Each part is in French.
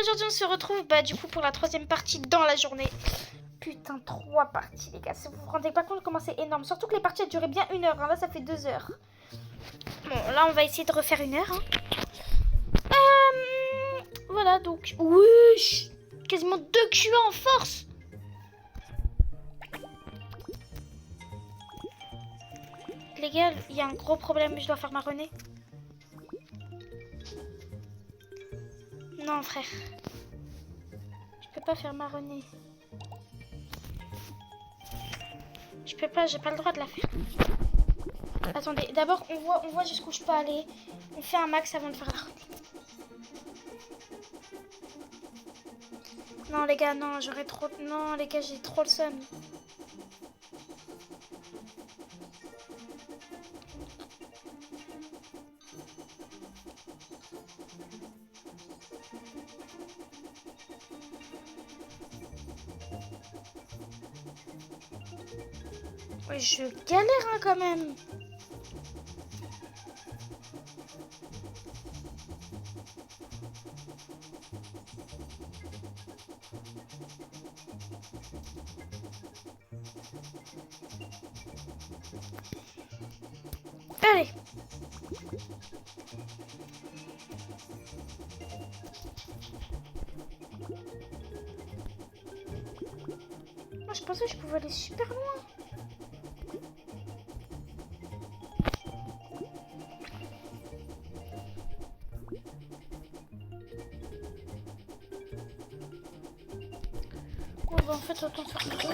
aujourd'hui on se retrouve du coup pour la 3e partie dans la journée. Putain, 3 parties les gars, si vous vous rendez pas compte comment c'est énorme. Surtout que les parties elles duraient bien 1 heure, hein. Là ça fait 2 heures. Bon, là on va essayer de refaire 1 heure. Hein. Voilà donc, wesh, quasiment 2 QA en force. Les gars, il y a un gros problème, je dois faire ma renée. Non frère, je peux pas faire ma renée. Je peux pas, j'ai pas le droit de la faire. Attendez, d'abord on voit jusqu'où je peux aller. On fait un max avant de faire la renée. Non les gars, non, j'aurais trop... Non les gars, j'ai trop le seum. Ouais, je galère hein, quand même. Allez. Moi je pensais que je pouvais aller super loin. Oh bah en fait autant faire ça.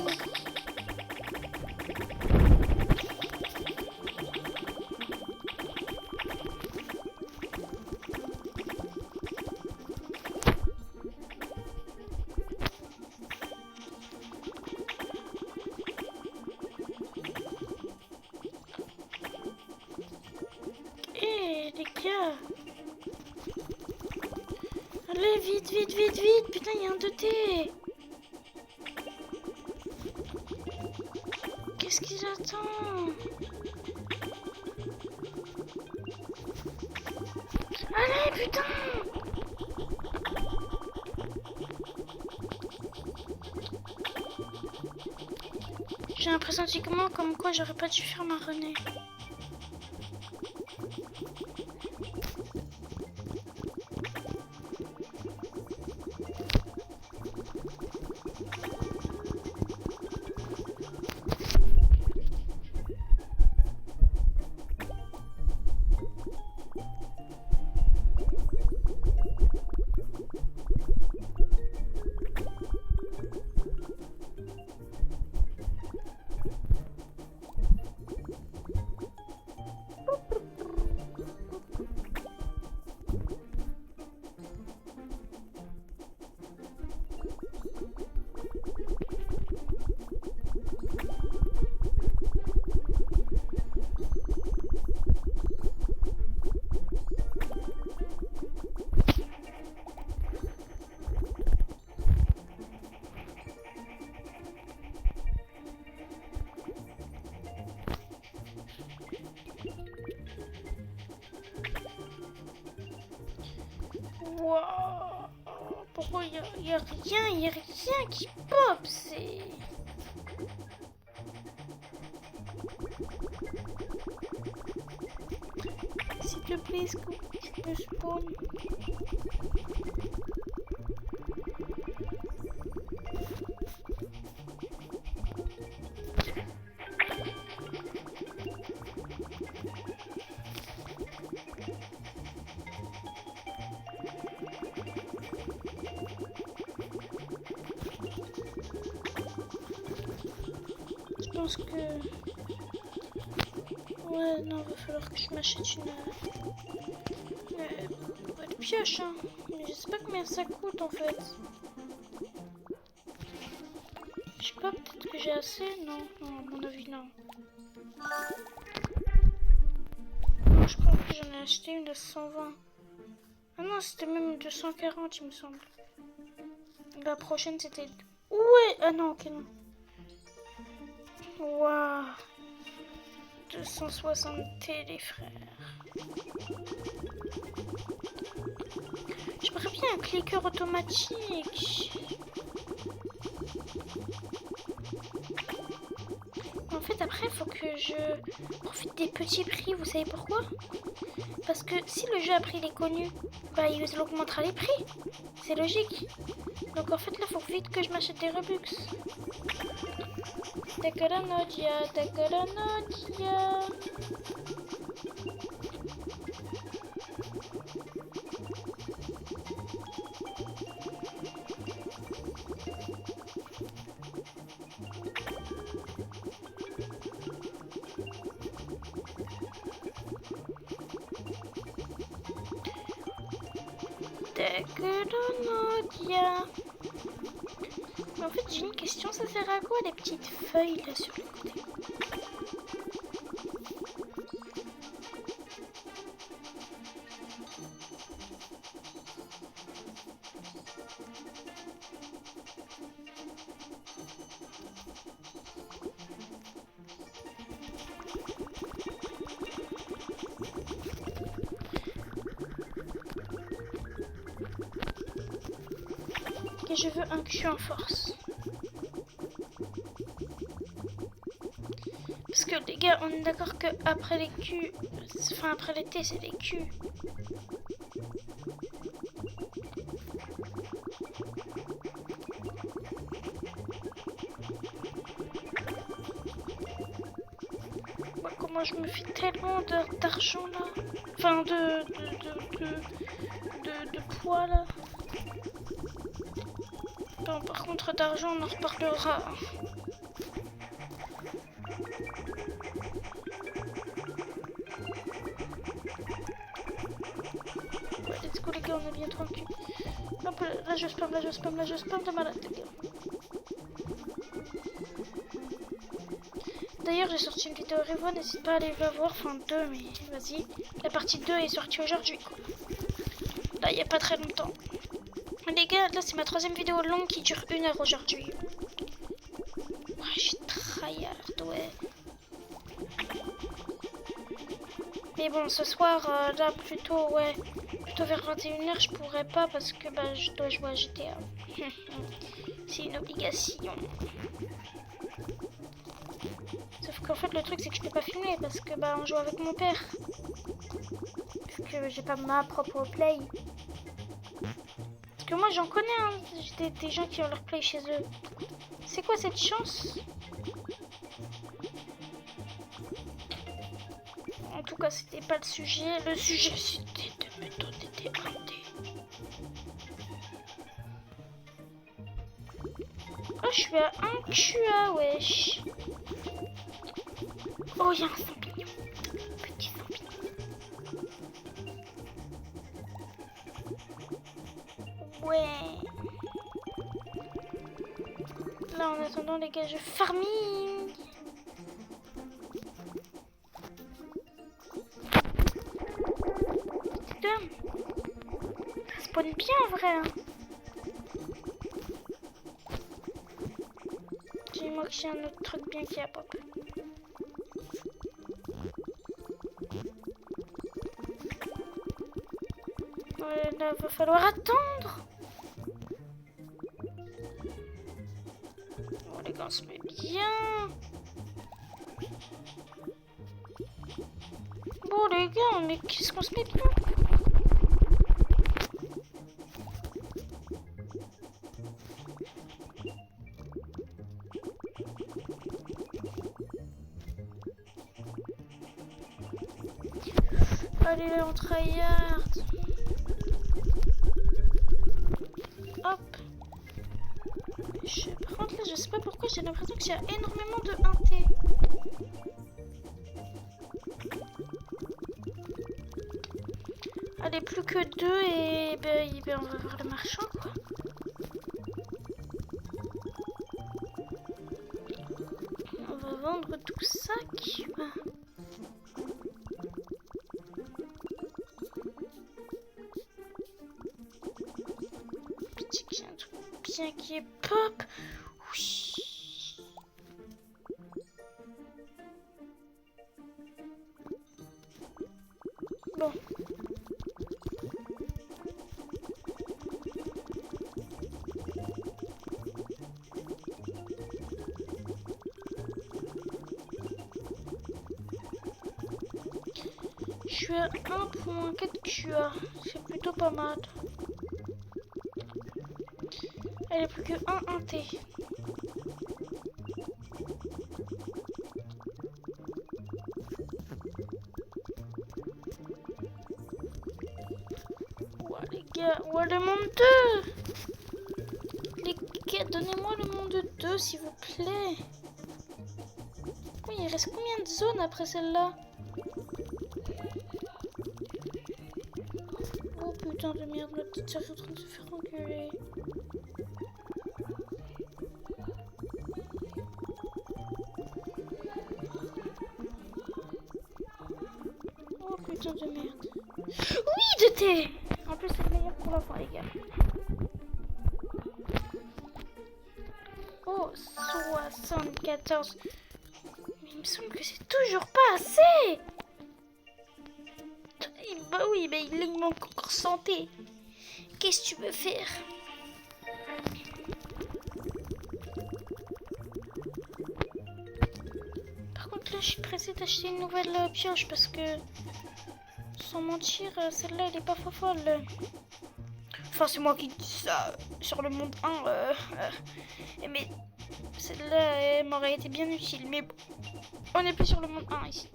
Les gars. Allez, vite, vite, vite, vite. Putain, il y a un 2T. Qu'est-ce qu'ils attendent? Allez, putain. J'ai un pressentiment comme quoi j'aurais pas dû faire ma renée. Wow. Pourquoi il y a rien qui pop, c'est... S'il te plaît, est-ce que tu peux spawn? Je pense que... Ouais, non, va falloir que je m'achète une pioche, hein. Mais je sais pas combien ça coûte, en fait. Je sais pas, peut-être que j'ai assez. Non, non, à mon avis, non. Non, je pense que j'en ai acheté une de 120. Ah non, c'était même 240, il me semble. La prochaine, c'était... Ouais, ah non, ok, non. Waouh. 260 T les frères. Je J'aimerais bien un clicker automatique. En fait, après, il faut que je profite des petits prix. Vous savez pourquoi? Parce que si le jeu après il est connu, bah il augmentera les prix. C'est logique. Donc en fait, là, il faut vite que je m'achète des Robux. Takalanodia, Takalanodia. Takalanodia. En fait, j'ai une question, ça sert à quoi les petites feuilles là sur le côté? Et je veux un cul en force. Parce que les gars, on est d'accord que après les culs, enfin après l'été, c'est les culs. Moi, comment je me fais tellement d'argent là, enfin de poids là. Bon, par contre d'argent, on en reparlera. Ouais, let's go les gars, on est bien tranquille. Hop, là je spam, là je spam, là je spam de malade les gars. D'ailleurs j'ai sorti une vidéo Revo, n'hésite pas à aller la voir, enfin 2 mais vas-y. La partie 2 est sortie aujourd'hui quoi. Là il n'y a pas très longtemps. Les gars, là c'est ma 3e vidéo longue qui dure 1 heure aujourd'hui. Ouais, je suis tryhard, ouais. Mais bon, ce soir, là plutôt, ouais, plutôt vers 21 h je pourrais pas parce que bah, je dois jouer à GTA. C'est une obligation. Sauf qu'en fait, le truc c'est que je peux pas filmer parce que bah, on joue avec mon père. Vu que j'ai pas ma propre play. Parce que moi j'en connais, hein, des gens qui ont leur play chez eux. C'est quoi cette chance? En tout cas, c'était pas le sujet. Le sujet, c'était de me donner des ratés. Oh, je suis à 1 QA, wesh. Oh, il y a un champignon. Petit champignon. Ouais. Là, en attendant, les gars, je farming. Ça spawn bien en vrai. Hein. Dis-moi que j'ai un autre truc bien qui a pop. Ouais, là, va falloir attendre. Oh les gars, on se met bien. Bon les gars, mais qu'est-ce qu'on se met bien? Allez, on tryhard. Hop. Par contre, là, je sais pas pourquoi j'ai l'impression qu'il y a énormément de 1T. Allez, plus que 2 et ben, on va voir le marchand, quoi. On va vendre tout ça, quoi. J'ai un truc bien qui est pop. Oui. Bon. tu as 1 point. Qu'est-ce que tu as? C'est plutôt pas mal. Elle est plus que 1 T. Ouah les gars, ouah le monde 2. Les gars, donnez-moi le monde 2 s'il vous plaît. Oui, il reste combien de zones après celle-là? Oh putain de merde, ma petite soeur est en train de se faire engueuler. Oh putain de merde. Oui, de thé. En plus, c'est le meilleur pour l'enfant, les gars. Oh, 74. Mais il me semble que c'est toujours pas assez. Bah oui, mais il manque encore santé. Qu'est-ce que tu veux faire? Par contre, là, je suis pressée d'acheter une nouvelle pioche parce que, sans mentir, celle-là, elle est pas folle. Enfin, c'est moi qui dis ça sur le monde 1. Mais celle-là, elle m'aurait été bien utile. Mais bon, on n'est plus sur le monde 1 ici.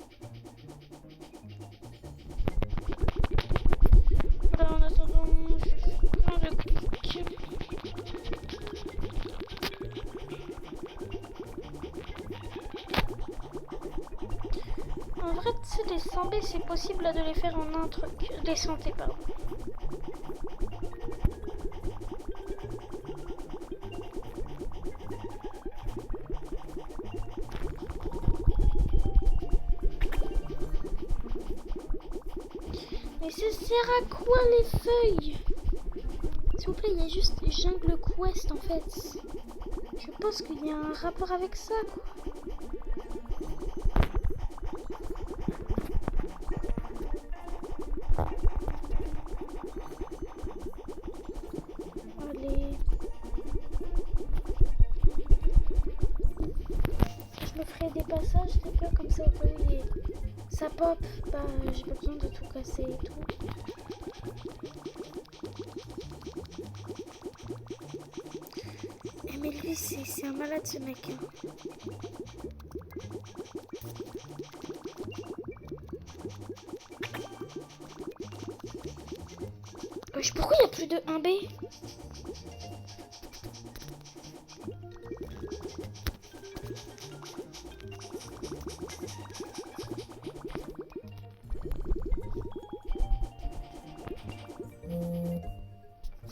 Voilà, en attendant, je vais faire le clic. En vrai, tu sais, les 100B, c'est possible là, de les faire en un truc. Les santé, pardon. Mais ça sert à quoi les feuilles? S'il vous plaît, il y a juste Jungle Quest en fait. Je pense qu'il y a un rapport avec ça, quoi. Allez. Je me ferai des passages, les gars, comme ça au cas où ça pop. Bah, j'ai pas besoin de tout casser et tout. Mais lui, c'est un malade ce mec. Hein. Pourquoi il n'y a plus de 1B?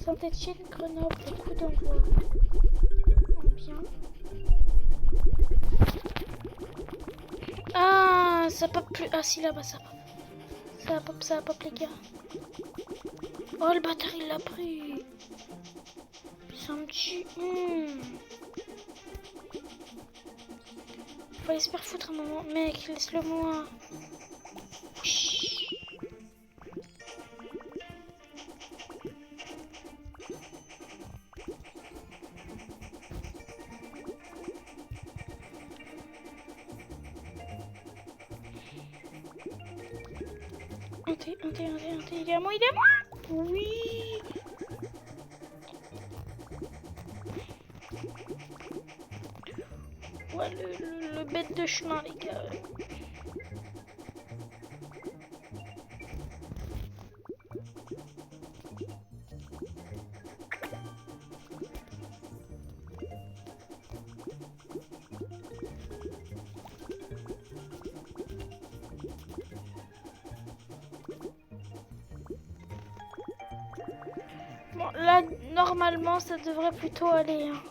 Saint-Etienne, Grenoble, coup d'envoi. Bien. Ah, ça pop plus. Ah si, là-bas, ça pop. Ça pop, les gars. Oh, le bâtard, il l'a pris. Ça me tue. Faut aller se faire foutre un moment. Mec, laisse-le moi. Il est à moi, Oui. Ouais, le bête de chemin, les gars. Bon, là, normalement, ça devrait plutôt aller. Hein.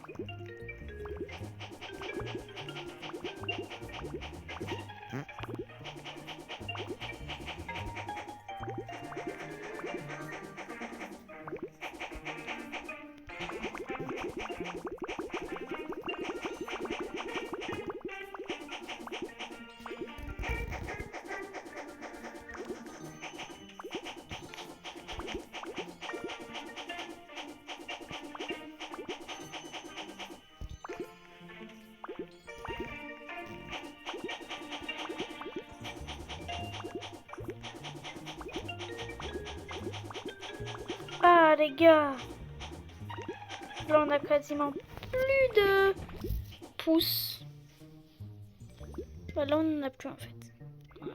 les gars. Là, on a quasiment plus de pouces. Bah, là, on n'en a plus en fait. Voilà.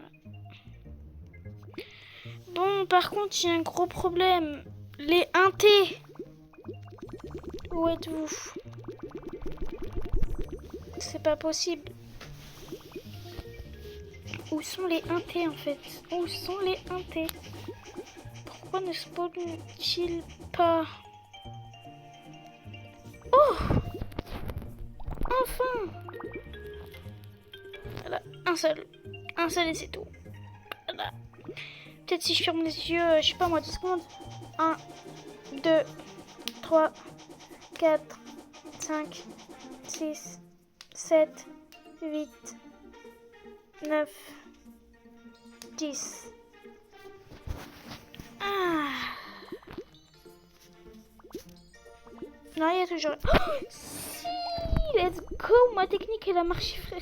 Bon, par contre, il y a un gros problème. Les intés. Où êtes-vous? C'est pas possible. Où sont les intés en fait? Où sont les intés? Pourquoi ne spawnent-ils pas? Oh! Enfin! Voilà, un seul. Un seul et c'est tout. Voilà. Peut-être si je ferme les yeux, je sais pas moi, 10 secondes. 1, 2, 3, 4, 5, 6, 7, 8, 9, 10. Ah. Non, il y a toujours... Oh, si! Let's go! Ma technique, elle a marché, frère.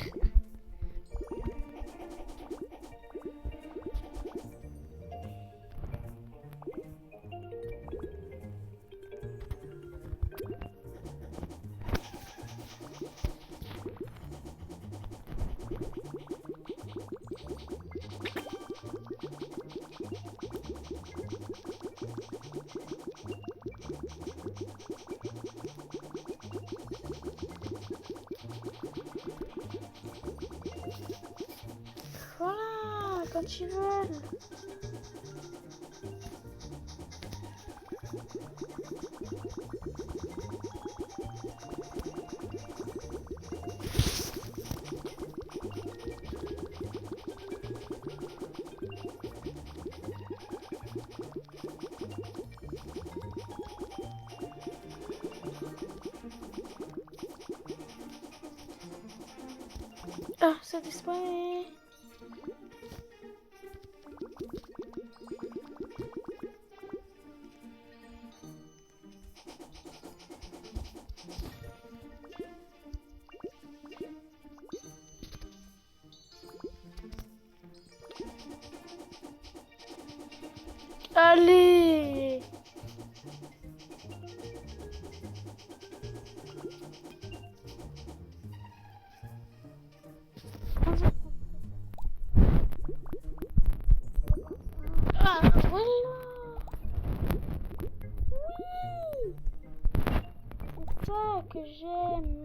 Voilà, quand ils veulent. Ah, ça disparaît. Allez! Ah, voilà! Oui! C'est ça que j'aime.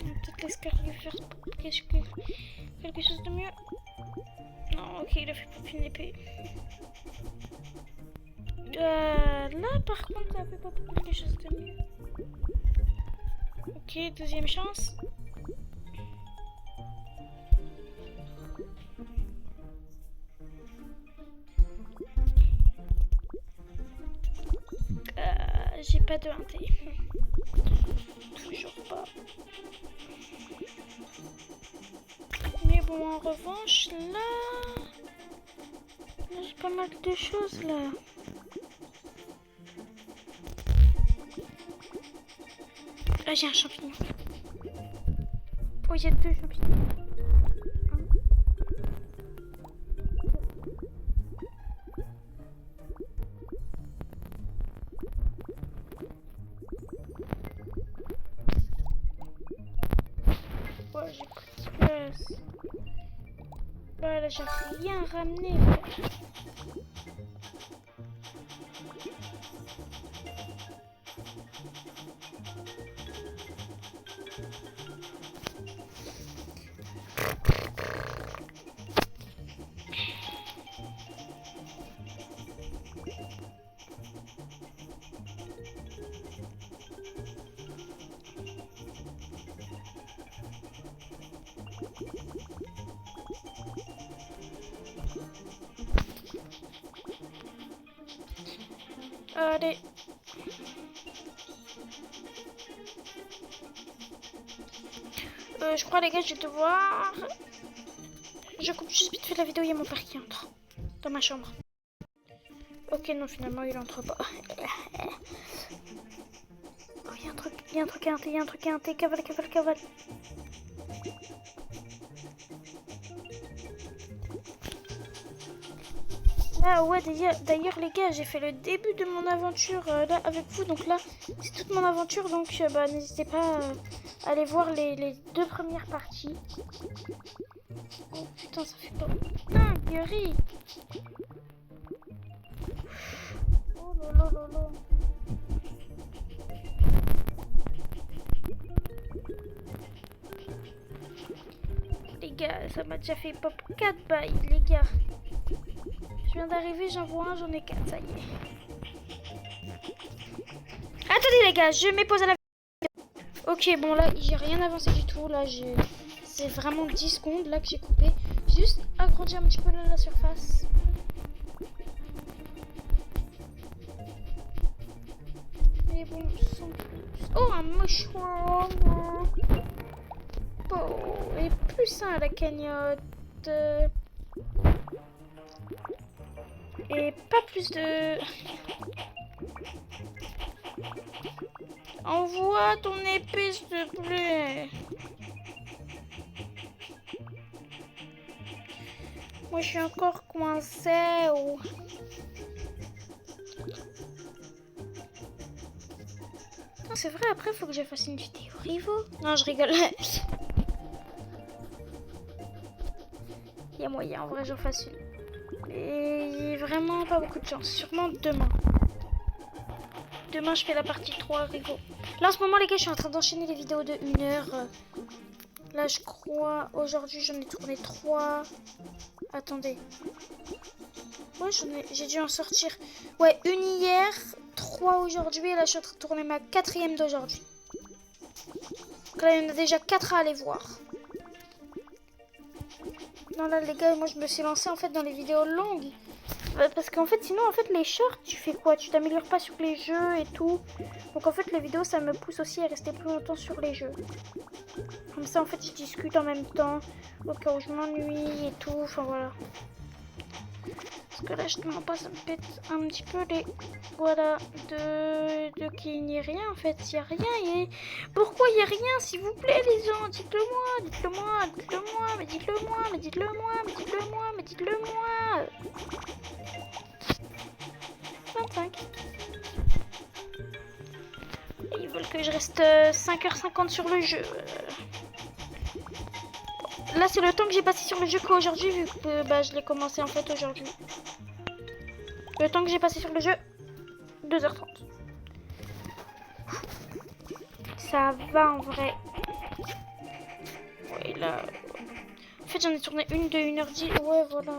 Peut-être l'escalier faire quelque chose de mieux. Non, ok, il a fait pour une épée. Là, par contre, ça fait pas pour quelque chose de mieux. Ok, deuxième chance. J'ai pas de 1T. Toujours pas. Mais bon, en revanche, là j'ai pas mal de choses là. Là, j'ai un champignon. Oh, il y a 2 champignons. Ouais, j'ai pris de place. Voilà, j'ai rien ramené. Allez. Je crois les gars, je vais devoir... Je coupe juste vite fait la vidéo, il y a mon père qui entre dans ma chambre. Ok, non, finalement, il entre pas. Oh, il y a un truc Il y a un truc, il y a un truc, cavale, cavale, cavale. Ah ouais, d'ailleurs les gars, j'ai fait le début de mon aventure là avec vous. Donc là, c'est toute mon aventure. Donc bah, n'hésitez pas à aller voir les 2 premières parties. Oh putain, ça fait pas... Putain, Gary. Oh là là là là. Les gars, ça m'a déjà fait pop 4 bails, les gars. Je viens d'arriver, j'en vois un, j'en ai 4, ça y est. Attendez les gars, je mets pause à la vidéo. Ok, bon là, j'ai rien avancé du tout. Là, c'est vraiment 10 secondes là que j'ai coupé. Juste agrandir un petit peu la surface. Mais bon, sans plus. Oh, un mouchoir. Oh, et plus un à la cagnotte. Et pas plus de... Envoie ton épée, s'il te plaît. Moi, je suis encore coincée. Oh. C'est vrai, après, il faut que je fasse une vidéo Rivo. Non, je rigole. Il y a moyen, en vrai, j'en fasse une. Mais vraiment pas beaucoup de chance. Sûrement demain. Demain, je fais la partie 3 Rivo. Là, en ce moment, les gars, je suis en train d'enchaîner les vidéos de 1 heure. Là, je crois, aujourd'hui, j'en ai tourné 3. Attendez. Ouais, j'ai dû en sortir. Ouais, une hier, 3 aujourd'hui. Et là, je suis en train de tourner ma 4e d'aujourd'hui. Donc là, il y en a déjà 4 à aller voir. Non, là, les gars, moi, je me suis lancée, en fait, dans les vidéos longues. Parce qu'en fait, sinon, en fait, les shorts, tu fais quoi? Tu t'améliores pas sur les jeux et tout. Donc, en fait, les vidéos, ça me pousse aussi à rester plus longtemps sur les jeux. Comme ça, en fait, je discute en même temps. Au cas où je m'ennuie et tout. Enfin, voilà. Parce que là, justement, pas, ça me pète un petit peu les... Voilà. De qu'il n'y ait rien, en fait. Il n'y a rien. Et... Pourquoi il n'y a rien, s'il vous plaît, les gens? Dites-le moi, dites-le moi, dites-le moi. Mais dites-le moi, mais dites-le moi, mais dites-le moi, mais dites-le moi. 25. Et ils veulent que je reste 5h50 sur le jeu. Là, c'est le temps que j'ai passé sur le jeu qu'aujourd'hui, vu que bah, je l'ai commencé en fait aujourd'hui. Le temps que j'ai passé sur le jeu, 2h30. Ça va en vrai. Ouais, là... En fait, j'en ai tourné une de 1h10. Ouais, voilà.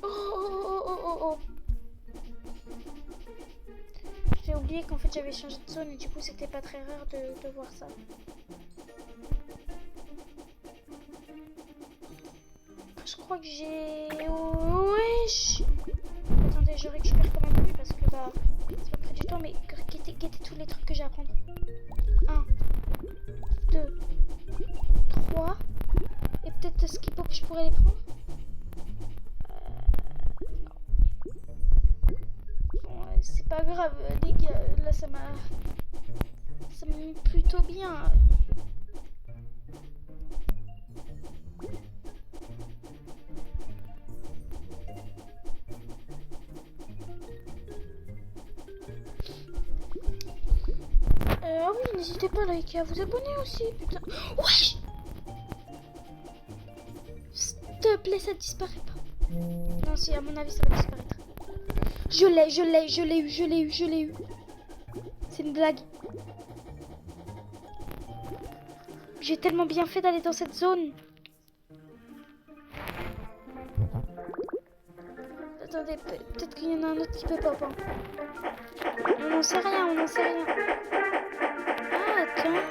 Oh, oh, oh, oh, oh. J'ai oublié qu'en fait, j'avais changé de zone et du coup, c'était pas très rare de voir ça. Je crois que j'ai... Wesh. Attendez, je récupère quand même plus parce que bah... C'est pas près du temps, mais guettez tous les trucs que j'ai à prendre. 1, 2, 3. Et peut-être Skippo que je pourrais les prendre. Bon, c'est pas grave, les gars. Là, ça m'a mis plutôt bien. Ah oui, n'hésitez pas like, à vous abonner aussi, putain. Wesh. S'il te plaît, ça disparaît pas. Non, si, à mon avis, ça va disparaître. Je l'ai eu. C'est une blague. J'ai tellement bien fait d'aller dans cette zone. Attendez, peut-être qu'il y en a un autre qui peut pas. On n'en sait rien, Ah, attends.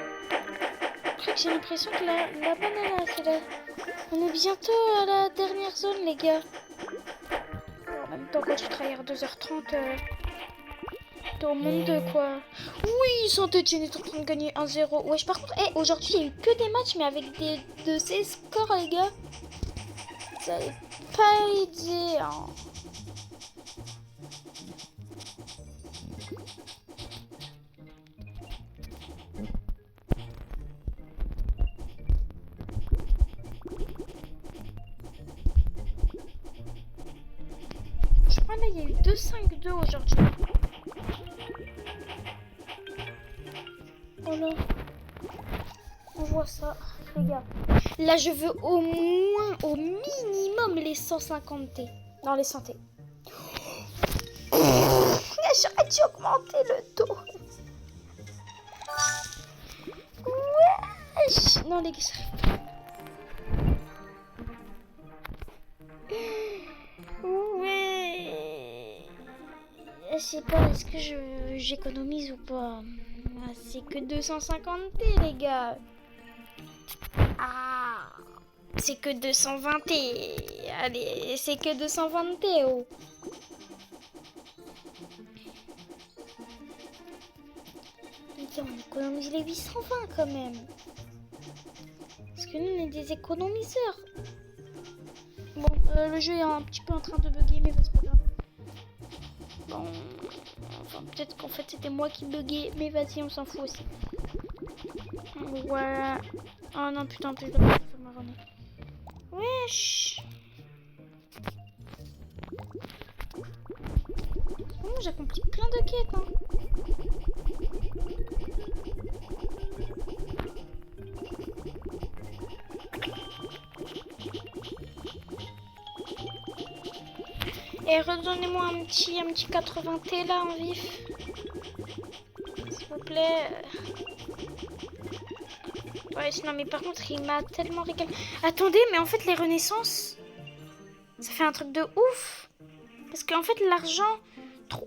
J'ai l'impression que la banane, c'est là. On est bientôt à la dernière zone, les gars. En même temps, quand tu travailles à 2h30, t'es au monde 2, quoi. Oui, Saint-Etienne est en train de gagner 1-0. Wesh, par contre, aujourd'hui, il y a eu que des matchs, mais avec de ces scores, les gars. Ça n'avait pas aidé, hein. 2,5-2 aujourd'hui. Voilà. On voit ça, les gars. Là, je veux au moins, au minimum, les 150 T. Dans les 100 T. J'aurais dû augmenter le taux. Wesh. Non, les gars, j'arrive pas. Ouais. Je sais pas, est-ce que j'économise ou pas? Ah, c'est que 250 T, les gars. Ah, c'est que 220 T. Allez, c'est que 220 T, oh. On économise les 820 quand même. Parce que nous, on est des économiseurs. Bon, le jeu est un petit peu en train de bugger, mais c'est pas grave. Bon, enfin, peut-être qu'en fait, c'était moi qui buguais, mais vas-y, on s'en fout aussi. Voilà. Oh non, putain, en plus, je dois faire ma journée. Wesh. Oh, j'accomplis plein de quêtes, hein. Et redonnez-moi un petit 80 T là en vif. S'il vous plaît. Ouais, sinon, mais par contre, il m'a tellement régalé. Attendez, mais en fait, les renaissances, ça fait un truc de ouf. Parce qu'en fait, l'argent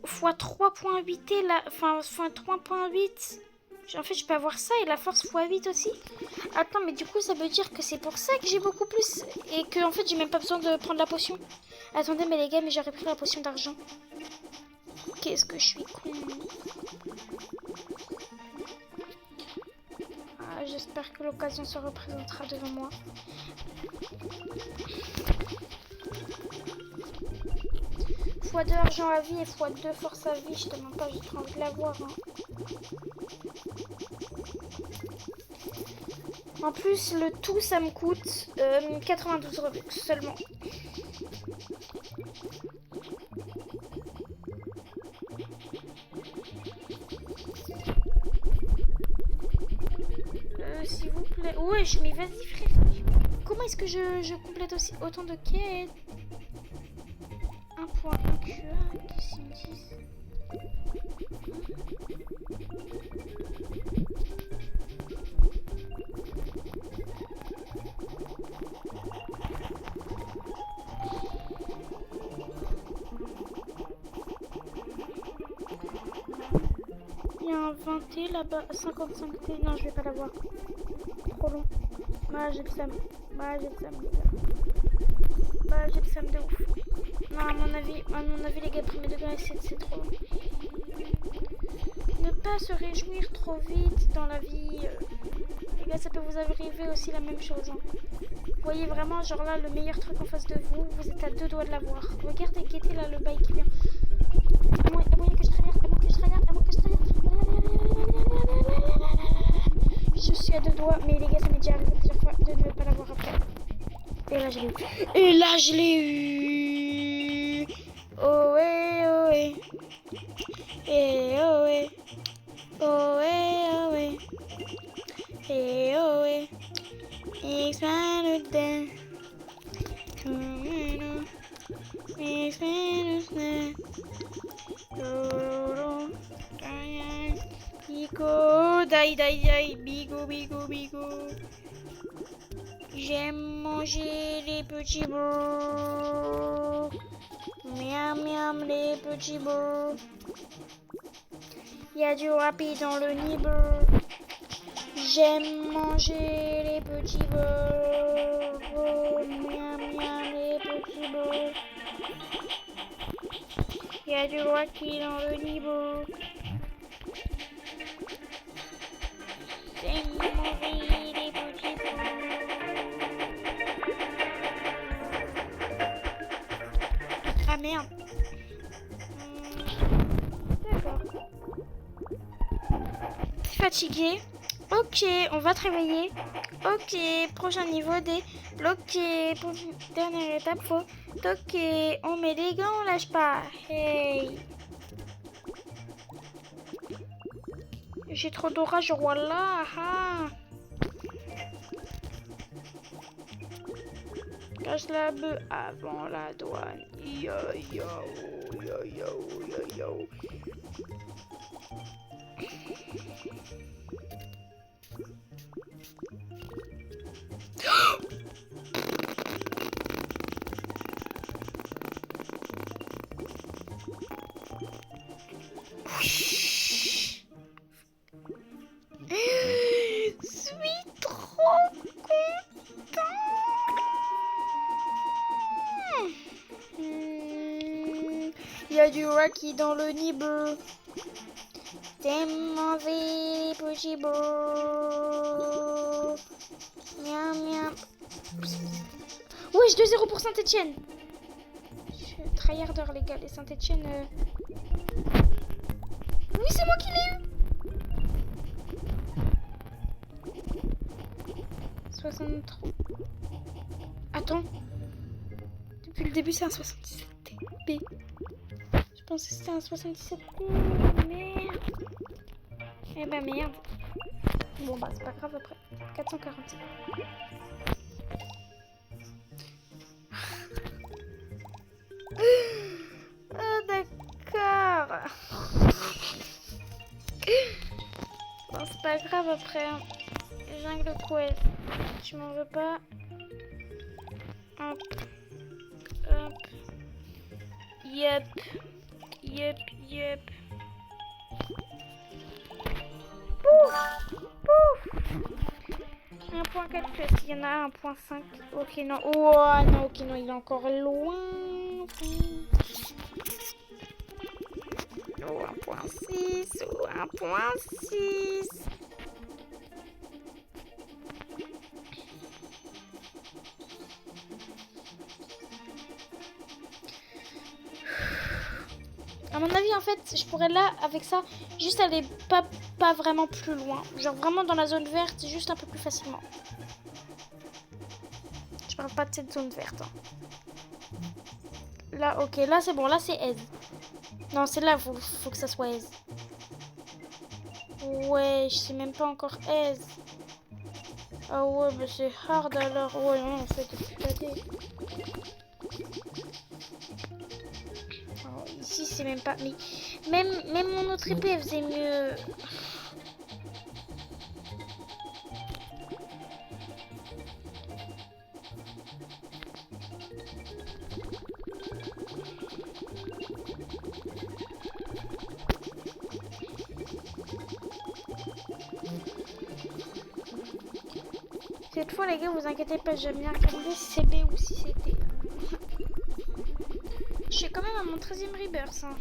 fois 3.8 T, enfin, fois 3.8. En fait, je peux avoir ça et la force x8 aussi. Attends, mais du coup, ça veut dire que c'est pour ça que j'ai beaucoup plus. Et que, en fait, j'ai même pas besoin de prendre la potion. Attendez, mais les gars, mais j'aurais pris la potion d'argent. Qu'est-ce que je suis con. Ah, j'espère que l'occasion se représentera devant moi. x2 argent à vie et x2 force à vie. Je te demande pas, j'ai trop envie de l'avoir. Hein. En plus, le tout, ça me coûte 92 Robux seulement. S'il vous plaît. Wesh, mais vas-y, frère. Comment est-ce que je complète aussi autant de quêtes? 1.1 QA, 210. Il y a un 20 T là-bas, 55 T. Non, je vais pas l'avoir. Trop long. Bah, j'ai le seum. Bah, j'ai le seum, les gars. Bah, j'ai le seum de ouf. Non, à mon avis, les gars, premier degré, c'est trop long. Ne pas se réjouir trop vite dans la vie. Les gars, ça peut vous arriver aussi la même chose. Hein. Vous voyez vraiment, genre là, le meilleur truc en face de vous, vous êtes à 2 doigts de l'avoir. Regardez, guettez là le bail qui vient. À moins que je traverse, à moins que je traverse, à moins que je traverse. Je suis à 2 doigts, mais les gars, ça m'est déjà arrivé plusieurs fois de ne pas l'avoir après. Et là, je l'ai eu. Et là, je l'ai eu. Ohé, ohé. Et ohé. Ohé, ohé. Et ohé. It's one of them. It's one of them. Bigo, dai dai dai, bigo, bigo, bigo. J'aime manger les petits bouts. Miam miam les petits bouts. Il y a du rapide dans le nibble. J'aime manger les petits bouts. Miam miam les petits bouts. Il y a du rapide dans le nibble. J'aime manger les petits bouts. Ah merde. D'accord. Fatiguée. Ok, on va travailler. Ok, prochain niveau débloqué. Dernière étape, faut toquer. On met les gants, on lâche pas. Hey. J'ai trop d'orage, voilà. Ah. Cache la bœuf avant la douane. Yo, yo, yo, yo, yo, yo. Je suis trop content. Il y a du Rocky dans le nibble. T'es mauvais, petit beau. Miam, miam. Wesh, 2-0 pour Saint-Etienne. Je suis tryharder, les gars. Les Saint-Etienne. Oui, c'est moi qui l'ai eu. 63. Attends. Depuis le début, c'est un 77B. Je pensais que c'était un 77B. Merde. Eh ben merde. Bon bah c'est pas grave après. 440. Oh d'accord. Bon c'est pas grave après. Hein. Jungle Quest. Tu m'en veux pas. Hop. Hop. Yep. Yep. Yep. Pouf. Pouf. 1.4 plus. Il y en a 1.5. Ok non. Oh non. Ok non. Il est encore loin. Oh 1.6. Oh 1.6. À mon avis, en fait, je pourrais là, avec ça, juste aller pas vraiment plus loin. Genre vraiment dans la zone verte, juste un peu plus facilement. Je parle pas de cette zone verte. Hein. Là, ok, là c'est bon, là c'est aise. Non, c'est là, faut que ça soit aise. Ouais, je sais même pas encore aise. Ah ouais, bah c'est hard alors. Ouais, non, en fait, ici c'est même pas. Mais même mon autre épée elle faisait mieux. Cette fois les gars, vous inquiétez pas, j'aime bien regarder si c'est B ou si c'est D. Je suis quand même à mon 13e rebirth. Hein.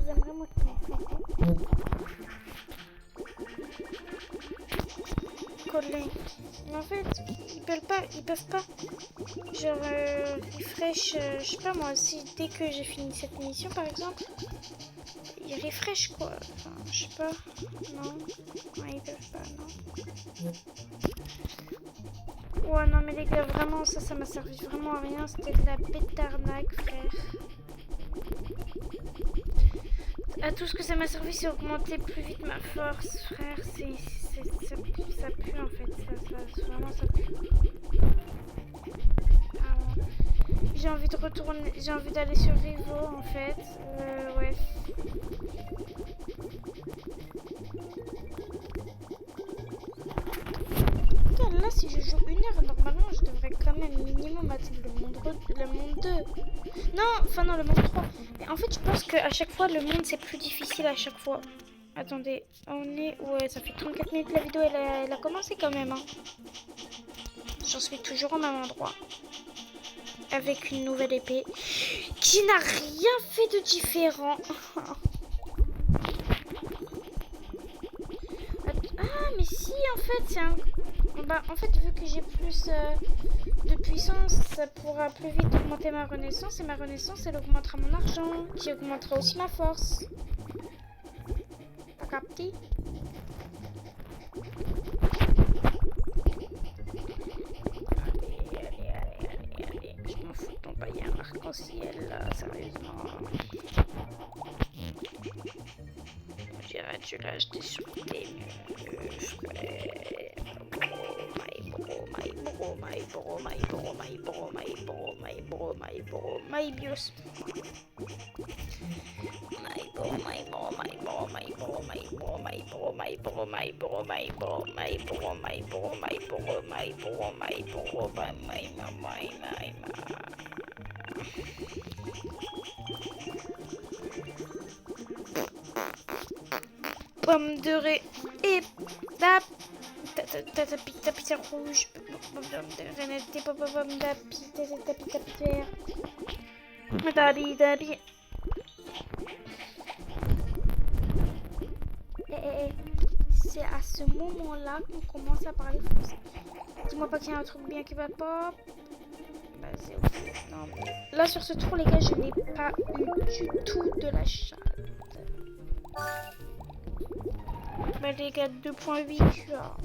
J'aimerais moi coller. Mais en fait, ils peuvent pas. Genre, refresh, je sais pas moi, si dès que j'ai fini cette mission par exemple, ils refresh quoi. Enfin, je sais pas. Non, ils peuvent pas, non. Ouais, non, mais les gars, vraiment, ça m'a servi vraiment à rien. C'était de la pétarnaque, frère. À tout ce que ça m'a servi, c'est augmenter plus vite ma force, frère. Ça pue en fait. Vraiment, ça pue. J'ai envie de retourner, j'ai envie d'aller sur Rivo en fait. Ouais. Regarde, là, si je joue 1 heure, normalement, je devrais quand même minimum atteindre le monde 2. Non, enfin non, le monde 3. Mais en fait, je pense qu'à chaque fois, le monde, c'est plus difficile à chaque fois. Attendez, on est... Ouais, ça fait 34 minutes, la vidéo, elle a commencé quand même. Hein. J'en suis toujours au même endroit. Avec une nouvelle épée qui n'a rien fait de différent. Ah, mais si, en fait, c'est un... Bah, en fait, vu que j'ai plus de puissance, ça pourra plus vite augmenter ma renaissance. Et ma renaissance, elle augmentera mon argent, qui augmentera aussi ma force. T'as capté? Allez. Je m'en fous de ton païen arc-en-ciel, là, sérieusement. On dirait que tu l'as acheté sur tes muscles. My bios. Pomme de ré et ta pizza rouge, pomme de vert. C'est à ce moment-là qu'on commence à parler français. Dis-moi pas qu'il y a un truc bien qui va pas. Bah, c'est ok. Non, mais... Là, sur ce tour, les gars, je n'ai pas eu du tout de la chatte. Bah, les gars, 2.8 QA.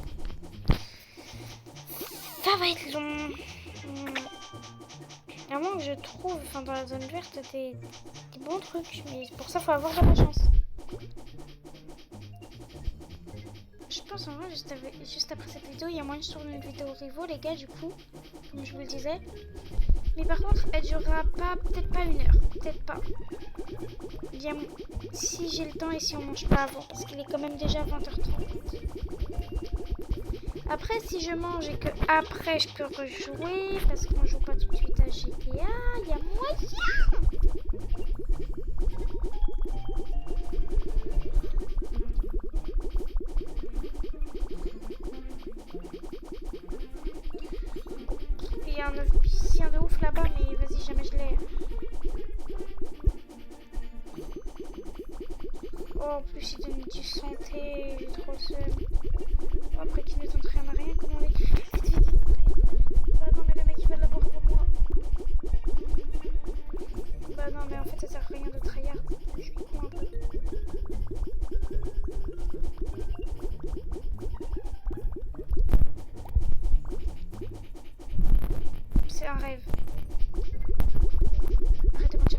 Ça va être long. À moins que je trouve, enfin, dans la zone verte, des bons trucs. Mais pour ça, il faut avoir de la chance. Je pense en vrai, juste après cette vidéo, il y a moyen de tourner une vidéo Rivo, les gars, du coup, comme je vous le disais. Mais par contre, elle durera pas, peut-être pas 1 heure, peut-être pas. Bien, si j'ai le temps et si on mange pas avant, parce qu'il est quand même déjà 20h30. Après, si je mange et que après je peux rejouer, parce qu'on joue pas tout de suite à GTA, il y a moyen. Il y a un œuf bien de ouf là-bas, mais vas-y, jamais je l'ai. Oh, en plus, il donne du santé, j'ai trop le seum. Après qu'il ne tente rien à rien, comment on est. Vite. Bah non, mais le mec il va l'avoir avant moi. Bah non, mais en fait ça sert à rien de tryhard. Je suis con un peu. C'est un rêve. Arrête de mentir.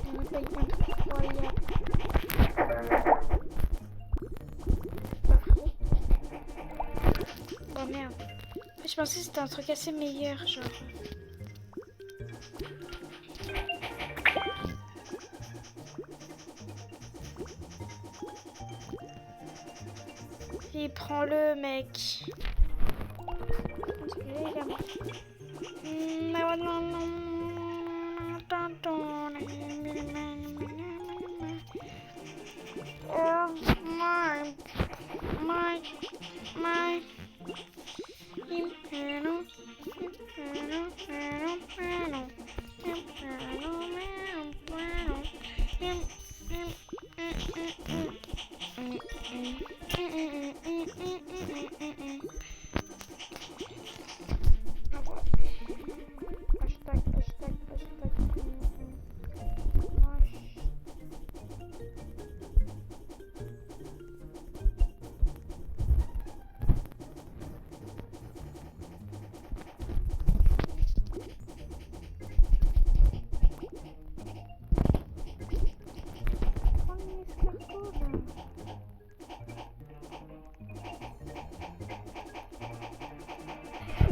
On n'est pas incroyable. Oh merde. Je pensais que c'était un truc assez meilleur, genre. Et prends-le, mec.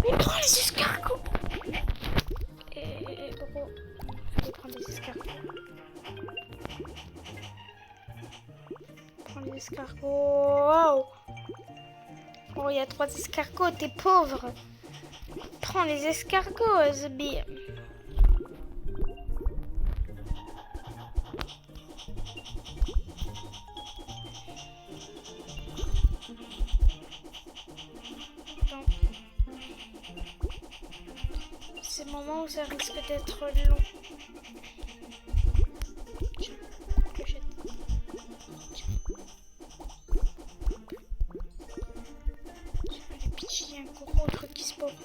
Mais prends les escargots. Gros, je vais prendre les escargots. Prends les escargots. Wow. Oh, il y a 3 escargots, t'es pauvre. Prends les escargots, Zbi. C'est le moment où ça risque d'être long. Tiens, clochette. Tiens. Je vais aller pitcher un gros truc chapeau.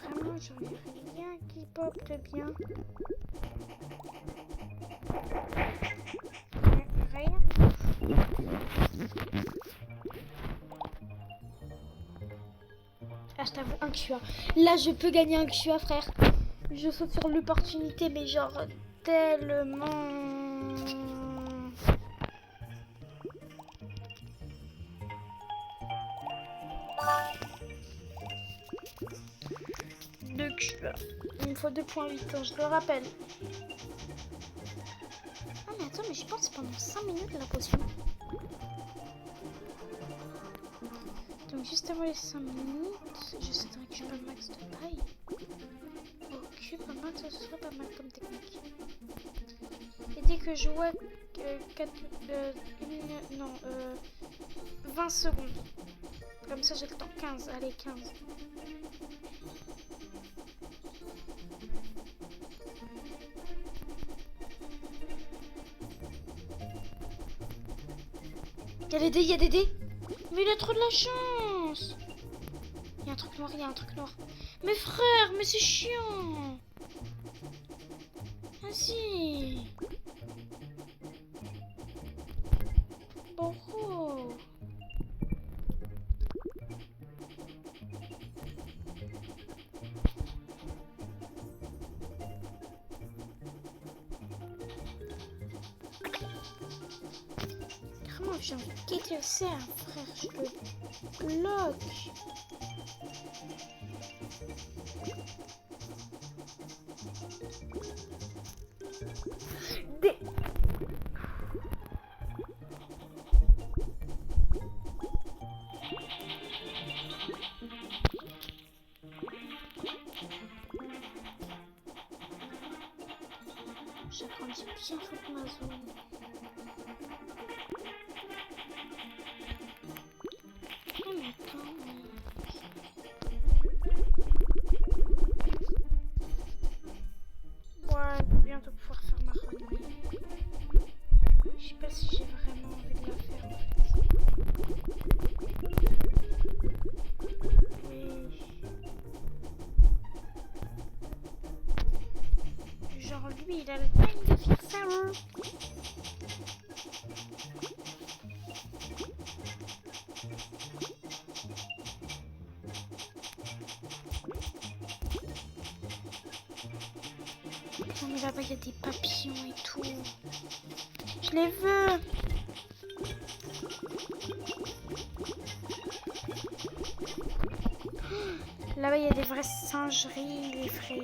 Vraiment, j'en ai rien qui pop de bien. Rien. Ah, je t'avoue, un QA. Là, je peux gagner un QA, frère. Je saute sur l'opportunité, mais genre tellement. Deux QA. Il me faut 2.8, hein, je le rappelle. Ah, mais attends, mais je pense pendant 5 minutes la potion. Donc, juste avant les 5 minutes, je sais que je pas max de taille. Ok, pas mal, ça serait pas mal comme technique. Et dès que je vois 20 secondes. Comme ça, j'ai le temps. 15, allez, 15. Y'a des dés, y'a des dés. Mais il a trop de la chance. Y'a un truc noir, y'a un truc noir. Mais frère, mais c'est chiant. Vas-y. Bon. Comment j'ai envie de quitter le cerf, frère, je le bloque. J'agrandis bien toute ma zone. Oh mais attends. Ouais, je vais bientôt pouvoir faire ma run. Je sais pas si j'ai vraiment envie de la faire en fait. Oui. Genre lui, il a le time de faire ça. Hein. Non mais là-bas il y a des papillons et tout. Je les veux. Là-bas il y a des vraies singeries, les frères.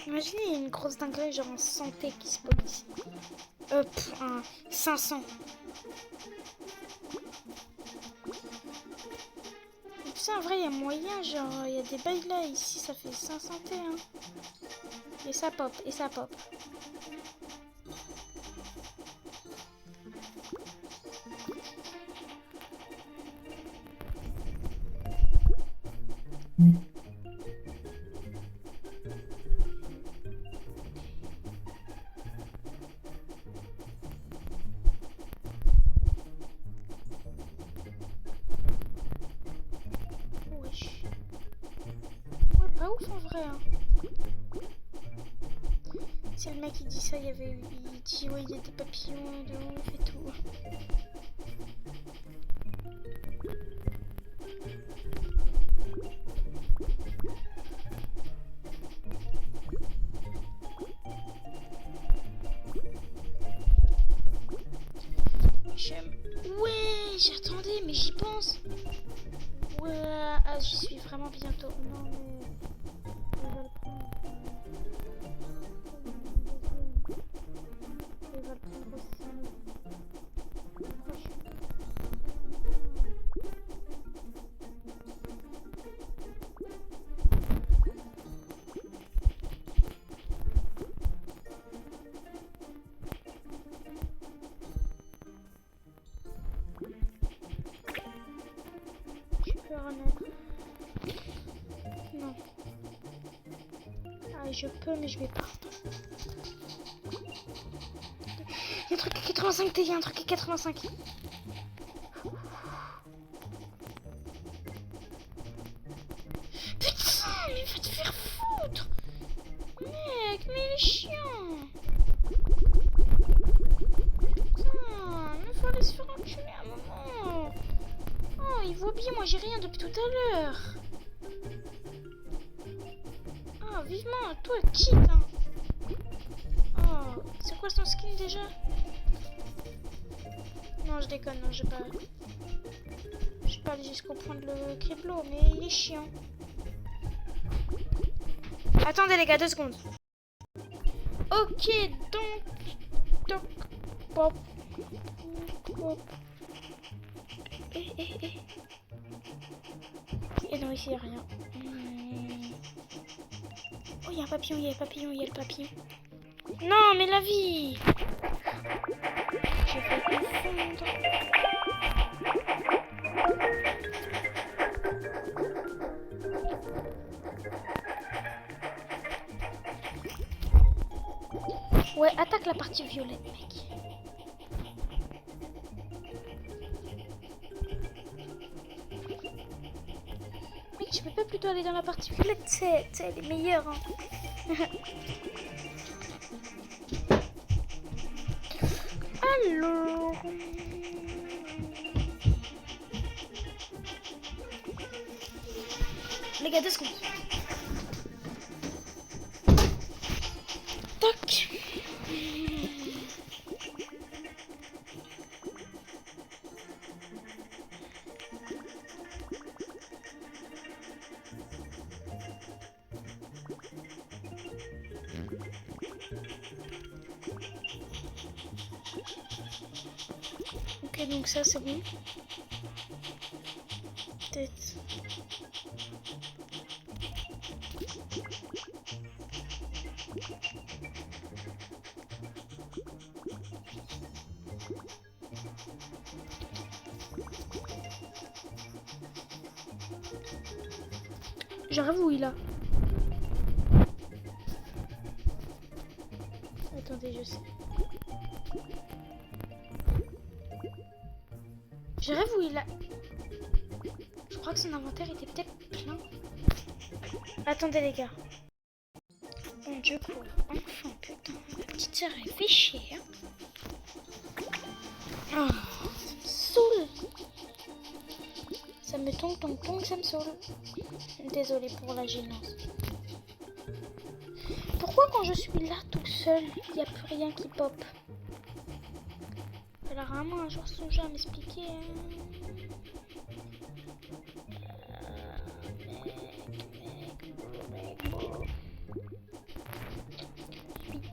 Imaginez, il y a une grosse dinguerie, genre en santé qui se pose ici. Un 500. Et puis en vrai, il y a moyen, genre, il y a des bails là, ici, ça fait 500 T, hein. Et ça pop, et ça pop. Pas ouf en vrai. Hein. Si le mec il dit ça, il dit ouais il y a des papillons de ouf et tout. J'aime. Ouais, j'attendais, mais j'y pense. Ouais, ah, j'y suis vraiment bientôt. Non mais. On va le prendre. On va le prendre aussi. Allez, je peux, mais je vais pas. Il y a un truc à 85, il y a un truc à 85. Putain, mais va te faire foutre. Mec, mais il est chiant. Putain, mais faut aller se faire enculer à un moment. Oh, il voit bien, moi j'ai rien depuis tout à l'heure. Ah, vivement, toi, quitte, hein. Oh, c'est quoi son skin déjà? Non, je déconne, non, j'ai pas allé jusqu'au point de le criblo, mais il est chiant. Attendez les gars, 2 secondes. Ok, donc, pop, pop. Et non, ici, il n'y a rien. Oh, il y a un papillon, il y a le papillon, il y a le papillon. Non, mais la vie! Je vais confondre. Ouais, attaque la partie violette, mec. Mec, je peux pas plutôt aller dans la partie violette, c'est elle est meilleure. Hein. Alors... Les gars, 2 secondes. Tac. Ok, donc ça c'est bon. Peut-être. J'arrive où il a. Attendez, je sais. J'arrive où il a. Je crois que son inventaire était peut-être plein. Attendez les gars. Bon, du coup, enfin, putain, ma petite sœur elle fait chier. Hein. Oh, ça me saoule. Ça me tombe, ça me saoule. Désolée pour la gênance. Pourquoi quand je suis là tout seul, il n'y a plus rien qui pop? Elle a vraiment un jour songé à m'expliquer.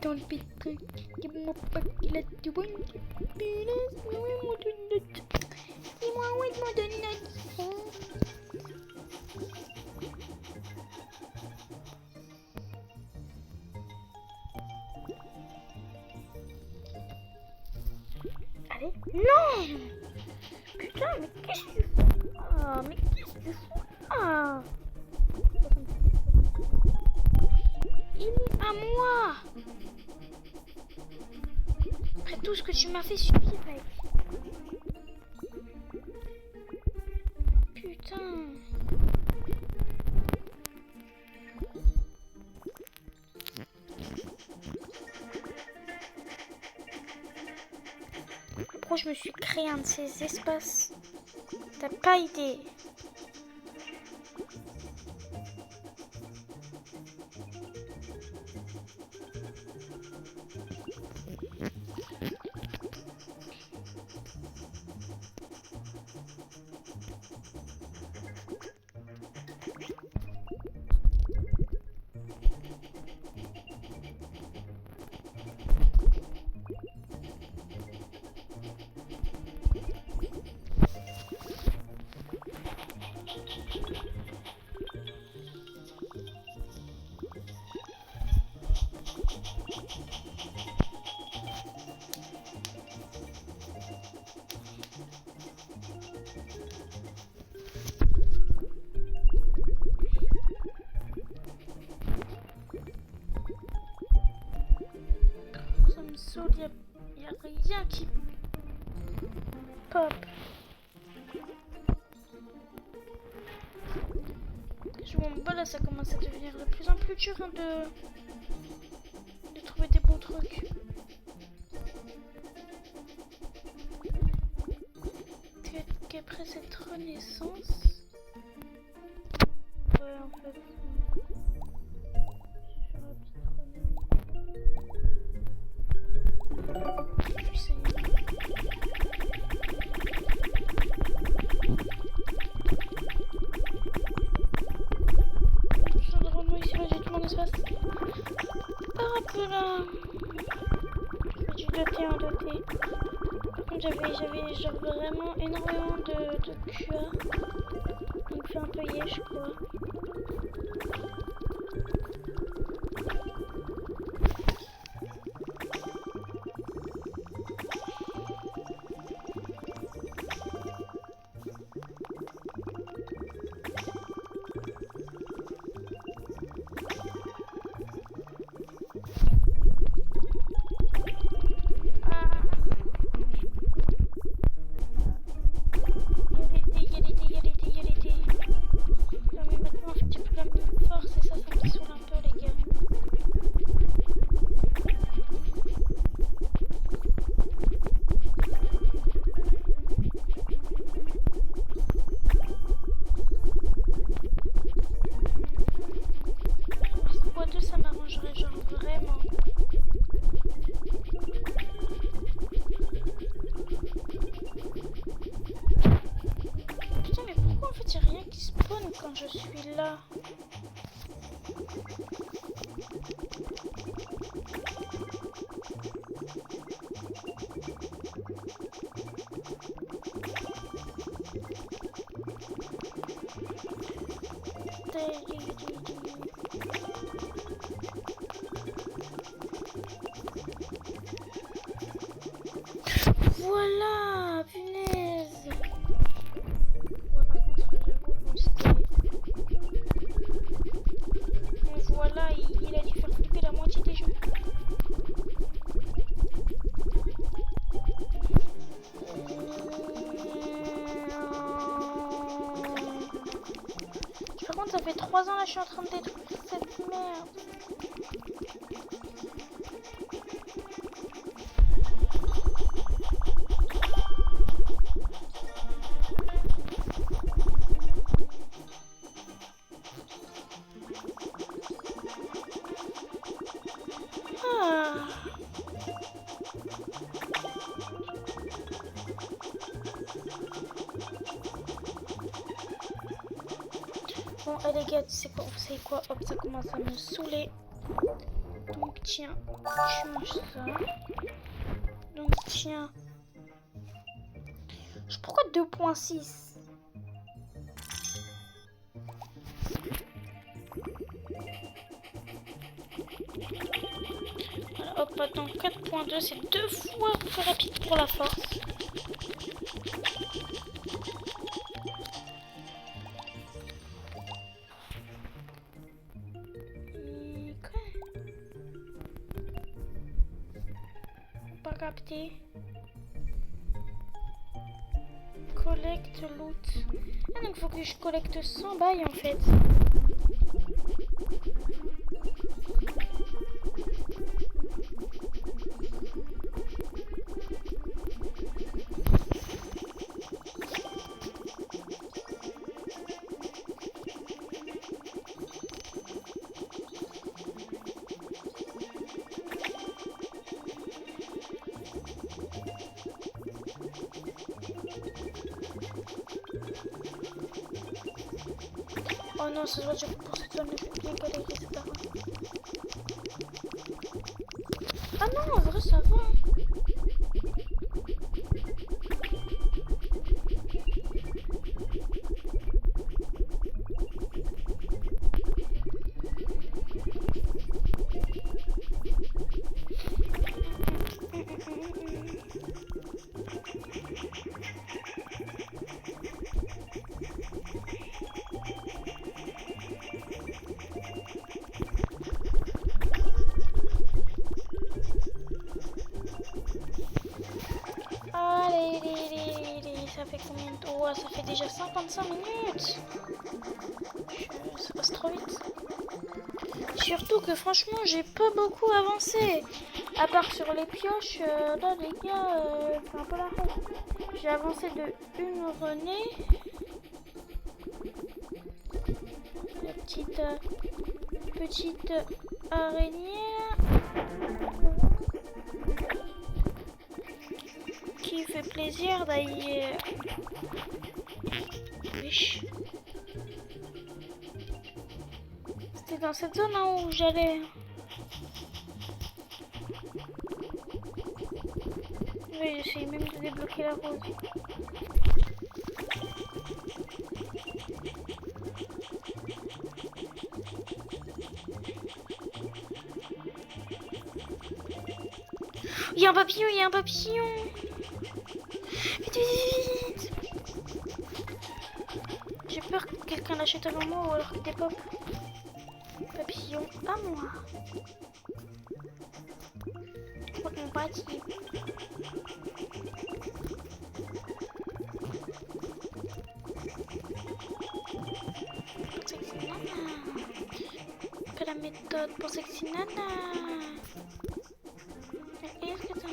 Dans le pétrin, dis-moi pas qu'il a du bon. Dis-moi où est mon donut. Allez. Non! Putain, mais qu'est-ce que tu fais? Ah, mais qu'est-ce que tu fais? Ah! Il est à moi! Après tout ce que tu m'as fait subir, mec. Putain. Pourquoi je me suis créé un de ces espaces? T'as pas idée. console, il y a rien qui pop. Je m'en bats là, ça commence à devenir de plus en plus dur hein, de trouver des bons trucs. Qu'après cette renaissance, ouais en fait, j'avais genre vraiment énormément de QA. Il me fait un peu yesh quoi. Ça m'arrangerait genre vraiment. Putain mais pourquoi en fait y'a rien qui spawn quand je suis là? Voilà, punaise. Ouais, par contre, j'avoue, bon, c'était... Bon, voilà, il a dû faire flipper la moitié des gens. Par contre, ça fait 3 ans là, je suis en train de détruire cette merde. Bon, les gars, tu sais quoi, vous savez quoi? Hop, ça commence à me saouler. Donc, tiens, je mange ça. Donc, tiens. Pourquoi 2.6? Voilà, hop, attends, 4.2, c'est 2 fois plus rapide pour la force. Pas capté. Collecte loot. Ah, donc faut que je collecte 100 bails en fait. Oh non, ça se voit que pour cette zone bien galérée, c'est pas vrai. Ah non, en vrai, ça va. quoi? Ça fait déjà 55 minutes. Ça passe trop vite. Surtout que franchement, j'ai pas beaucoup avancé. À part sur les pioches, là les gars, c'est un peu la honte. J'ai avancé de une renée. La petite araignée. Qui fait plaisir d'ailleurs. Wesh. C'était dans cette zone hein, où j'allais. Oui, j'essaie même de débloquer la rose. Il y a un papillon, il y a un papillon. Vite, vite, vite. J'ai peur que quelqu'un l'achète avant moi ou alors qu'il dépop. Papillon à moi. Oh, mon bâti. Sexy nana. Que la méthode pour sexy nana. Est-ce que t'as...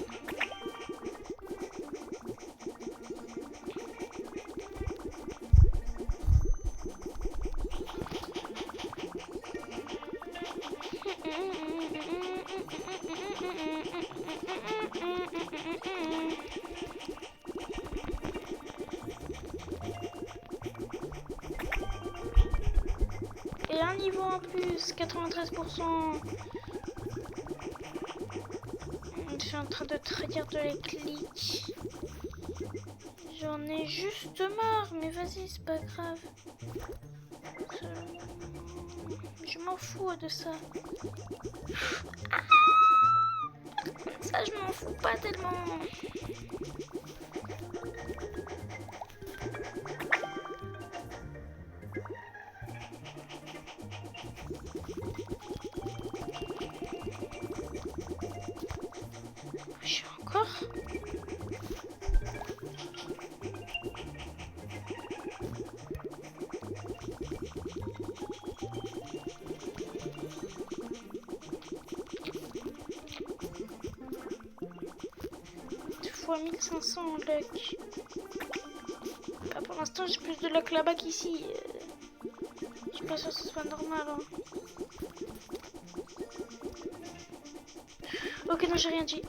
Et un niveau en plus, 93%. Je suis en train de traduire de les clics. J'en ai juste marre, mais vas-y, c'est pas grave. Je m'en fous de ça. Ça, je m'en fous pas tellement. Je suis encore. Fois 1500 en luck. Bah, pour l'instant, j'ai plus de luck là-bas qu'ici. Je suis pas sûr que ce soit normal. Hein. Ok, non, j'ai rien dit.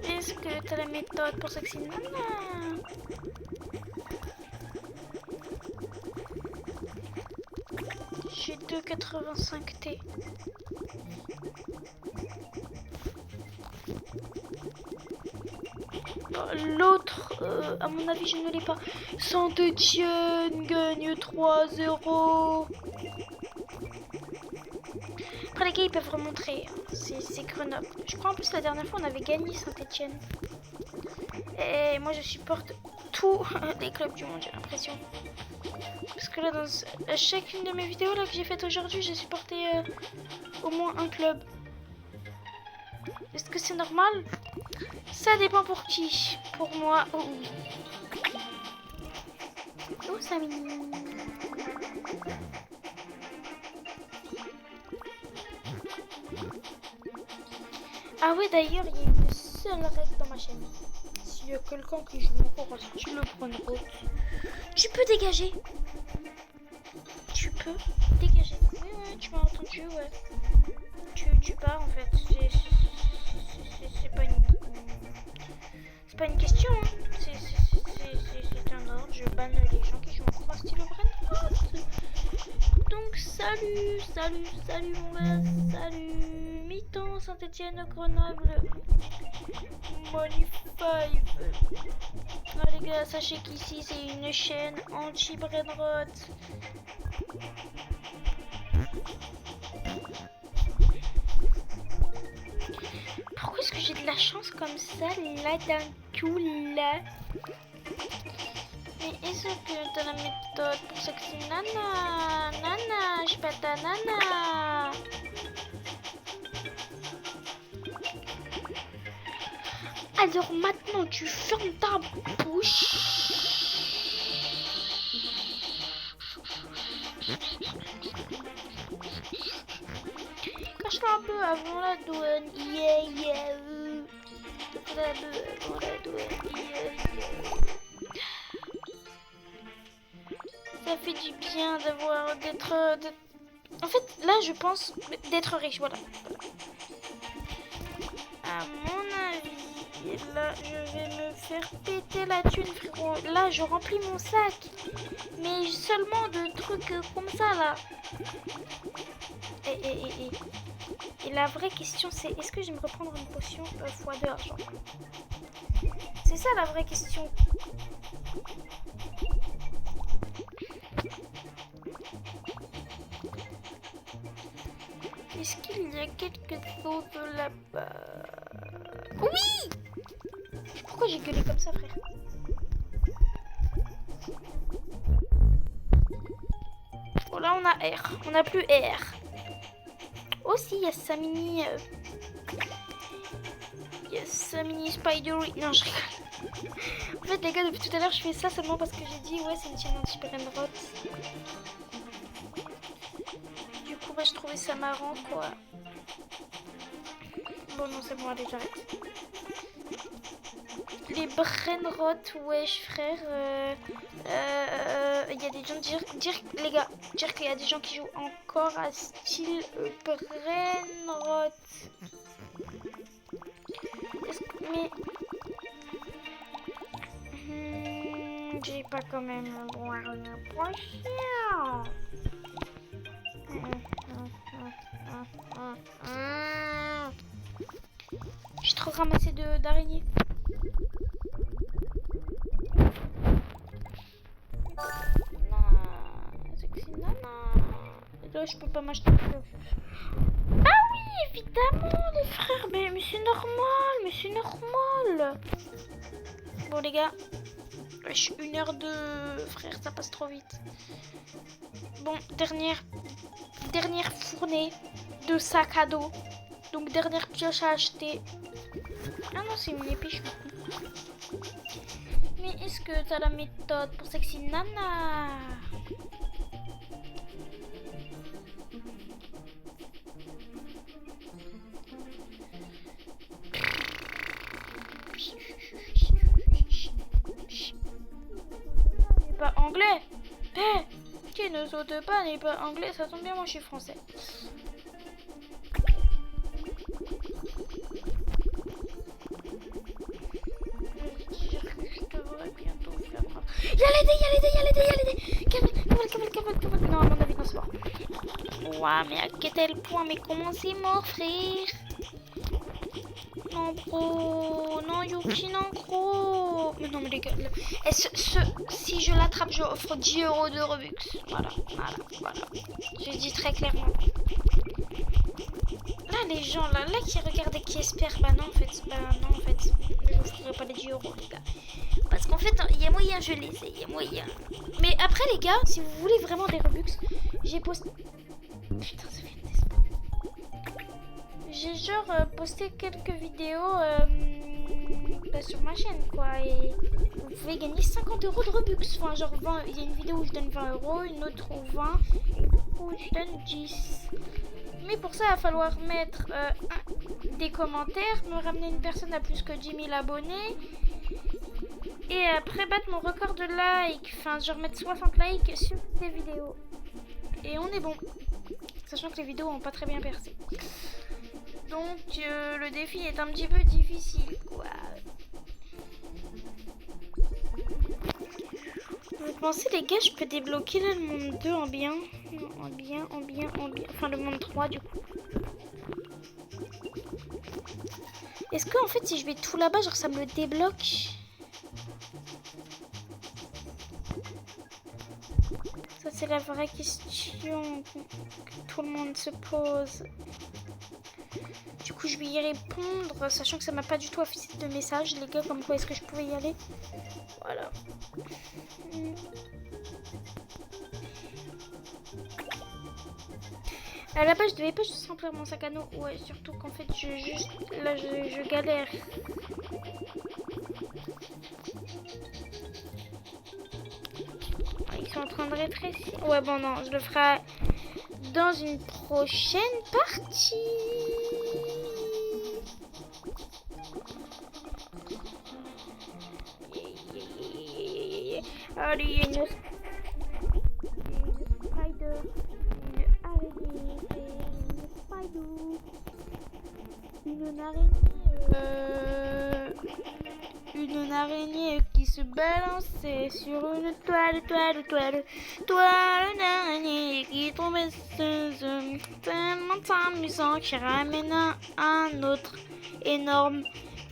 Est-ce que t'as la méthode pour sexy nana? J'ai 2,85 T. L'autre, à mon avis, je ne l'ai pas. Saint-Etienne gagne 3-0. Après, les gars, ils peuvent remontrer. C'est Grenoble. Je crois en plus, la dernière fois, on avait gagné Saint-Etienne. Et moi, je supporte tous les clubs du monde, j'ai l'impression. Parce que là, dans chacune de mes vidéos là, que j'ai faites aujourd'hui, j'ai supporté au moins un club. Est-ce que c'est normal? Ça dépend pour qui. Pour moi, oh oui. Oh, ça mignon. Ah oui, d'ailleurs, il y a une seule règle dans ma chaîne. S'il y a quelqu'un qui joue encore, si tu le prends une route, tu peux dégager. Tu peux dégager. Oui, ouais, tu m'as entendu, ouais. Tu pars en fait. C'est pas une... C'est pas une question, hein. C'est un ordre. Je banne les gens qui jouent encore en stylo Brainrot. Donc salut mon gars. Salut. Mi-temps, Saint-Etienne, Grenoble. Money 5. Ah les gars, sachez qu'ici c'est une chaîne anti-Brainrot. Pourquoi est-ce que j'ai de la chance comme ça là d'un coup là? Mais est-ce que t'as la méthode pour sexy nana? Nana, je suis pas ta nana. Alors maintenant, tu fermes ta bouche. Cache-la un peu avant la douane. Yeah, yeah. Avant la douane. Yeah, yeah. Ça fait du bien d'avoir d'être. En fait, là, je pense d'être riche. Voilà. À mon avis, là, je vais me faire péter la thune, frérot. Là, je remplis mon sac. Mais seulement de trucs comme ça, là. Et la vraie question, c'est est-ce que je vais me reprendre une potion x2 argent? C'est ça la vraie question. Est-ce qu'il y a quelque chose là-bas? Oui! Pourquoi j'ai gueulé comme ça, frère? Bon, là, on a R. On n'a plus R. Aussi, il y a sa mini... Il y a sa mini Spidery. Non, je rigole. En fait, les gars, depuis tout à l'heure, je fais ça seulement parce que j'ai dit, ouais, c'est une chaîne anti-brainrot. Du coup, bah, je trouvais ça marrant, quoi. Bon, non, c'est bon, allez, j'arrête. Les brainrot, wesh, frère. Il y a des gens les gars, dire qu'il y a des gens qui jouent encore à style brainrot. Mais j'ai pas quand même voir une potion. J'ai trop ramassé d'araignées. Là, je peux pas m'acheter. Ah oui, évidemment, les frères. Mais c'est normal, Bon, les gars, je suis 1h02, frère, ça passe trop vite. Bon, dernière fournée de sac à dos. Donc, dernière pioche à acheter. Ah non, c'est une épée, je suis con. Mais est-ce que t'as la méthode pour sexy nana? N'est pas anglais. Qui ne saute pas n'est pas anglais. Ça tombe bien, moi je suis français. Cavale. Non, à mon avis, non, c'est mort. Ouah, mais à quel point, mais comment c'est mort, frère? Non, bro. Non, Yuki, non, gros. Mais non, mais les gars. Si je l'attrape, je offre 10 € de Robux. Voilà. Je dis très clairement. Là, les gens, là qui regardent et qui espèrent, bah non, en fait, je n'offrirai pas les 10 €, les gars. Parce qu'en fait, il y a moyen, je les ai, il y a moyen. Mais après, les gars, si vous voulez vraiment des Robux, j'ai posté... Putain, ça fait une descente. J'ai genre posté quelques vidéos sur ma chaîne, quoi. Et vous pouvez gagner 50 € de Robux. Enfin, genre, il y a une vidéo où je donne 20 €, une autre où 20, et une autre où je donne 10. Mais pour ça, il va falloir mettre des commentaires, me ramener une personne à plus que 10 000 abonnés. Et après battre mon record de likes, enfin genre mettre 60 likes sur ces vidéos. Et on est bon. Sachant que les vidéos n'ont pas très bien percé. Donc le défi est un petit peu difficile, quoi. Vous pensez, les gars, je peux débloquer là le monde 2 en bien? En bien. Enfin le monde 3 du coup. Est-ce que en fait si je vais tout là-bas, genre ça me le débloque? Ça c'est la vraie question que tout le monde se pose. Du coup je vais y répondre, sachant que ça m'a pas du tout affiché de message, les gars, comme quoi est-ce que je pouvais y aller. Voilà. À la base, je devais pas juste remplir mon sac à dos. Ouais, surtout qu'en fait, là, je galère. Ils sont en train de rétrécir. Ouais, bon, non, je le ferai dans une prochaine partie. Allez, il y a une spider, une araignée qui se balançait sur une toile d'araignée qui tombait tellement amusant qui ramène un autre énorme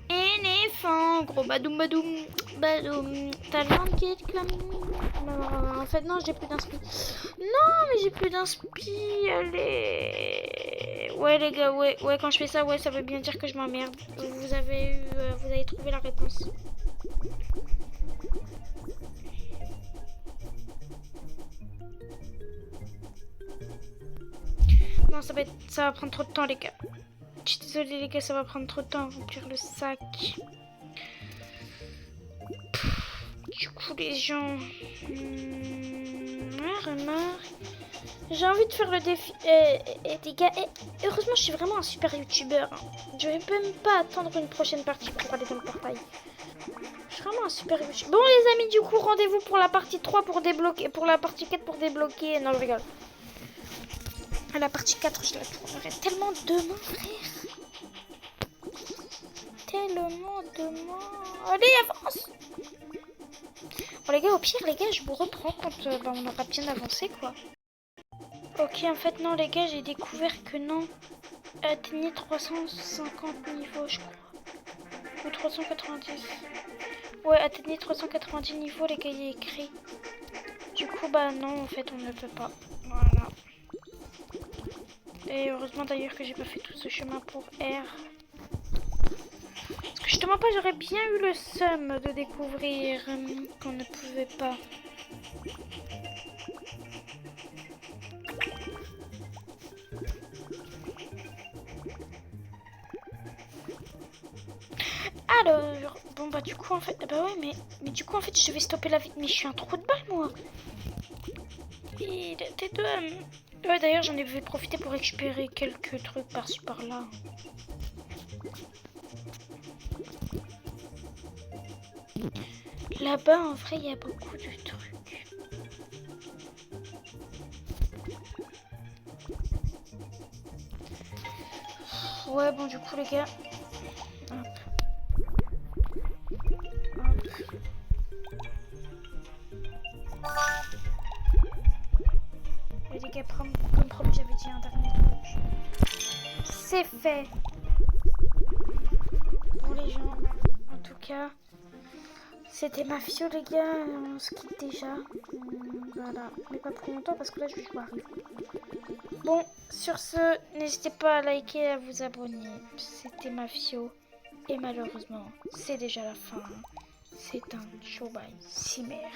éléphant. Gros badoum badoum badoum. T'as le vent qui est comme... En fait non, j'ai plus d'inspi. Non mais j'ai plus d'inspi. Allez. Ouais les gars, ouais quand je fais ça, ouais ça veut bien dire que je m'emmerde. Vous avez trouvé la réponse. Non ça va prendre trop de temps les gars. Je suis désolée les gars, ça va prendre trop de temps à remplir le sac. Du coup les gens... remarque... J'ai envie de faire le défi. Les gars, heureusement je suis vraiment un super youtubeur. Hein. Je vais même pas attendre une prochaine partie pour aller dans le portail. Je suis vraiment un super youtubeur. Bon les amis, du coup rendez-vous pour la partie 3 pour débloquer. Pour la partie 4 pour débloquer. Non je rigole. La partie 4 je la tournerai tellement demain frère. Tellement demain. Allez avance. Bon les gars, au pire les gars, je vous reprends quand on aura bien avancé quoi. Ok, en fait non les gars, j'ai découvert que non. Atteignez 350 niveaux je crois. Ou 390. Ouais, atteignez 390 niveaux les gars, il y a écrit. Du coup bah non en fait on ne peut pas. Voilà. Et heureusement d'ailleurs que j'ai pas fait tout ce chemin pour R. Parce que justement pas, j'aurais bien eu le seum de découvrir qu'on ne pouvait pas. Alors, bon bah du coup en fait, bah ouais mais du coup en fait je vais stopper la vie. Mais je suis un trou de balle moi. Et t'es deux. Ouais d'ailleurs j'en ai profité pour récupérer quelques trucs par-ci par-là. Là-bas en vrai il y a beaucoup de trucs. Ouais bon du coup les gars. Et les gars, comme promis, j'avais dit un dernier truc. C'est fait. Bon les gens, en tout cas, c'était Mafio les gars, on se quitte déjà. Voilà, mais pas pour longtemps parce que là je vais jouer à Rive. Bon, sur ce, n'hésitez pas à liker et à vous abonner. C'était Mafio. Et malheureusement, c'est déjà la fin. C'est un show by Cimer.